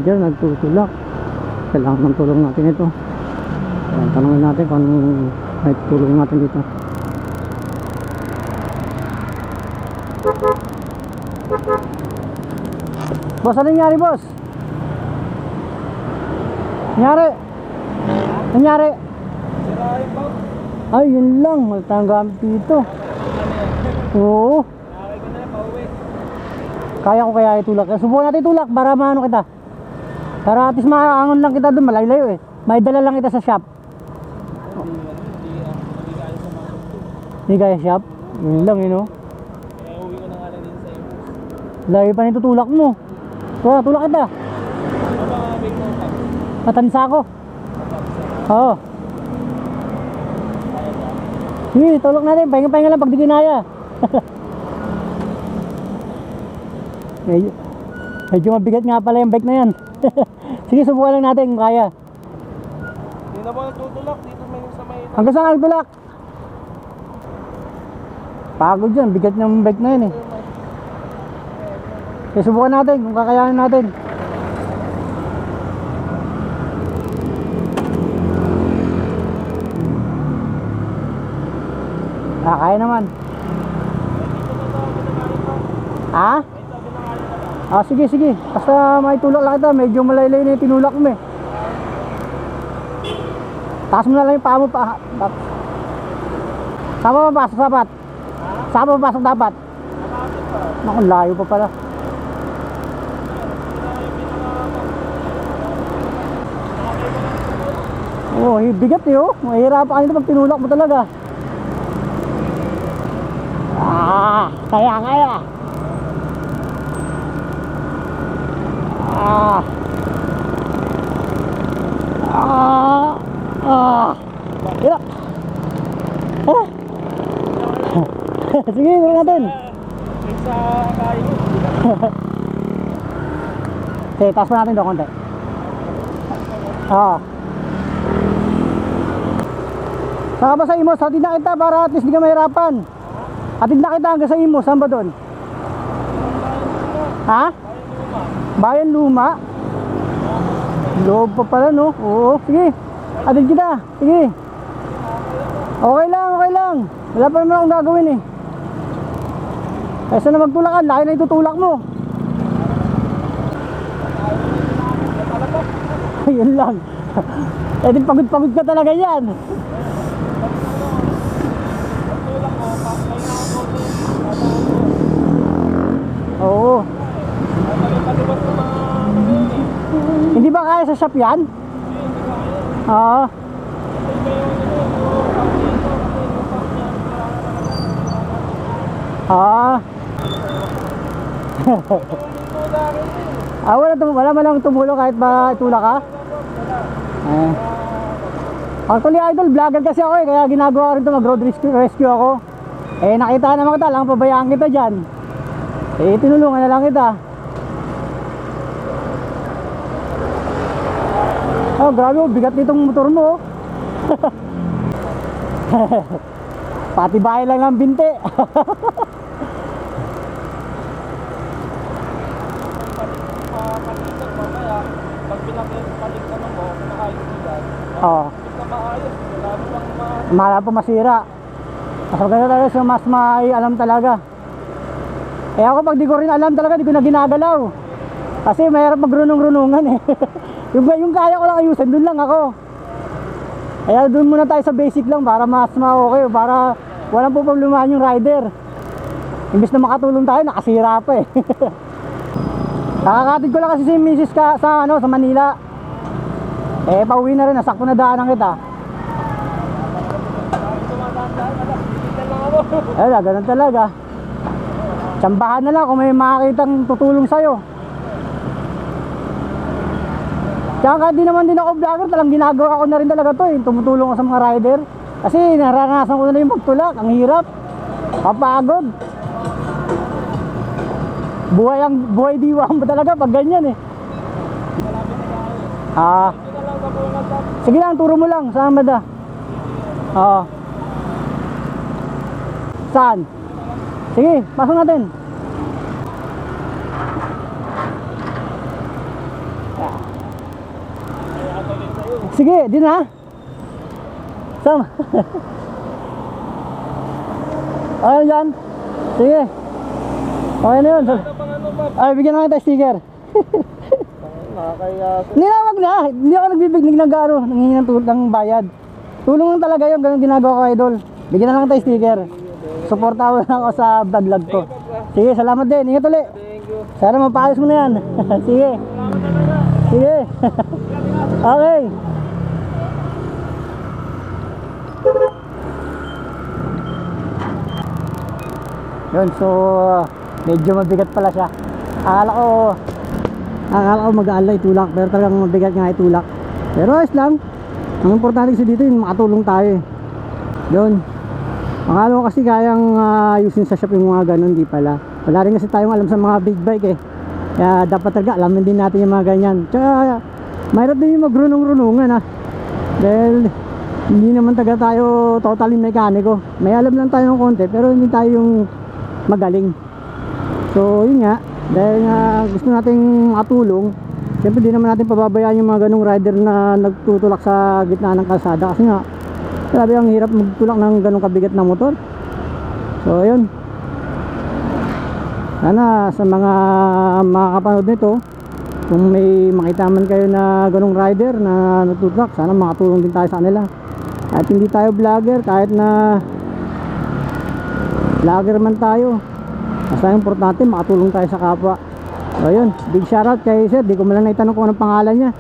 rider nagtutulak. Kailangan ng tulong natin ito. Kaya tanongin natin kung anong may tulong natin dito. Boss, ano nangyari, boss? Nangyari? Ay, yun lang, maltang gamit dito. Oo. Kaya ko kaya itulak. Subukan natin itulak para maano kita. Para at least makaangon lang kita doon, malayo eh. May dala lang kita sa shop. Hindi kaya shop? Yun lang yun, oh. Kaya uwi ko na nga lang din sa iyo. Layo pa nito tulak mo. Tulak kita. Matansa ako. Oo. Sige, tulak natin. Pahinga-pahinga lang pag di kinaya. Medyo mabigat nga pala yung bike na yan. Sige, subukan lang natin kung kaya. Hindi na ba natutulak? Dito may sa may... Hanggang saan nagtulak? Pagod dyan, bigat ng bike na yan eh. Sige, subukan natin kung kakayanin natin. Kaya naman. Ha? Sige. Basta may tulak lang kita. Medyo malaylay na yung tinulak mo eh. Taas mo na lang yung paa mo pa. Saan mo papasok dapat? Saan mo papasok dapat? Naku, layo pa pala. Oh, bigat eh oh. Mahirapan ka nito pag tinulak mo talaga. Kaya. Hirap. Sige, gawin natin. Sa kain. Okay, taas pa natin doon konti. Saka ba sa Imos? Hatid na kita para at least di ka mahirapan. Hatid na kita hanggang sa Imos. Saan ba doon? Ha? Bayan Luma? Loob pa pala no? Oo, sige. Hatid kita. Sige. Okay lang. Wala pa naman akong gagawin eh. Kaysa na magtulakan, laki na itutulak mo. Yun lang. Eh di pagod ka talaga yan. Oo. Hindi ba kaya sa shop yan? Oo. Wala man lang tumulong kahit ba itulak ka? Actually idol, vlogger kasi ako eh, kaya ginagawa ko rin ito, mag road rescue ako. Eh nakita naman kita, lang pabayaan kita dyan. Eh tinulungan na lang kita. Oh grabe oh, bigat nitong motor mo oh. Pati bahay lang ang binte. Pag pinapalik ka mo, kumakain ko dyan. Oo. Ito maayos, Mala po masira. Mas maganda talaga so mas may alam talaga. Eh ako pag di ko rin alam talaga, di ko na ginagalaw. Kasi mahirap magrunong-runungan eh. yung kaya ko lang ayusin, dun lang ako. Kaya dun muna tayo sa basic lang para mas ma-okay, para walang po problemahan yung rider. Imbis na makatulong tayo, nakasira pa eh. Nakakatid ko lang kasi si Mrs. sa Manila. Eh pauwi na rin, nasakto na daanan kita. Ganun talaga. Tsambahan na lang kung may makakitang tutulong sa'yo. Tsaka di naman din ako vlogger, talang ginagawa ko na rin talaga to eh. Tumutulong ako sa mga rider. Kasi naranasan ko na yung magtulak, ang hirap. Kapagod. Buhay diwang ba talaga pag ganyan eh. Sige lang, turo mo lang saan ba? Saan? Sige, pasok natin. Sige, di na. Sam. Okay dyan. Sige. Okay na yun. Ano pang ano ba? Ay, bigyan na kita sticker. Nakakaya. Hindi na, wag na. Hindi ako nagbibignig ng garo. Nanghingi ng bayad. Tulong lang talaga yung ganun ginagawa ko, idol. Bigyan na lang tayo sticker. Supportahan lang ako sa vlog ko. Sige, salamat din. Ingat ulit. Thank you. Sana mapaayos mo na yan. Sige. Salamat talaga. Sige. Okay. Yun, so medyo mabigat pala siya. Akala ko mag-aalay tulak, pero talagang mabigat nga itulak. Pero ayos lang. Ang importante kasi dito yung makatulong tayo. Yun. Akala ko kasi kayang ayusin sa shop yung mga ganun, di pala. Wala rin kasi tayong alam sa mga big bike eh. Kaya dapat talaga alamin din natin yung mga ganyan. Tsaka mahirap din yung magrunong-runungan ha. Dahil hindi naman taga tayo totally mekaniko. May alam lang tayo ng konti pero hindi tayo yung magaling. So yun nga, dahil nga gusto nating makatulong, siyempre di naman natin pababayaan yung mga ganong rider na nagtutulak sa gitna ng kalsada. Kasi nga, grabe ang hirap magtulak ng ganong kabigat na motor. So yun, sana sa mga makakapanood nito, kung may makita man kayo na ganong rider na nagtutulak, sana makatulong din tayo sa kanila. Kahit hindi tayo vlogger, kahit na vlogger man tayo, basta importante makatulong tayo sa kapwa. So yun, big shoutout kay sir. Di ko man lang naitanong kung anong pangalan niya.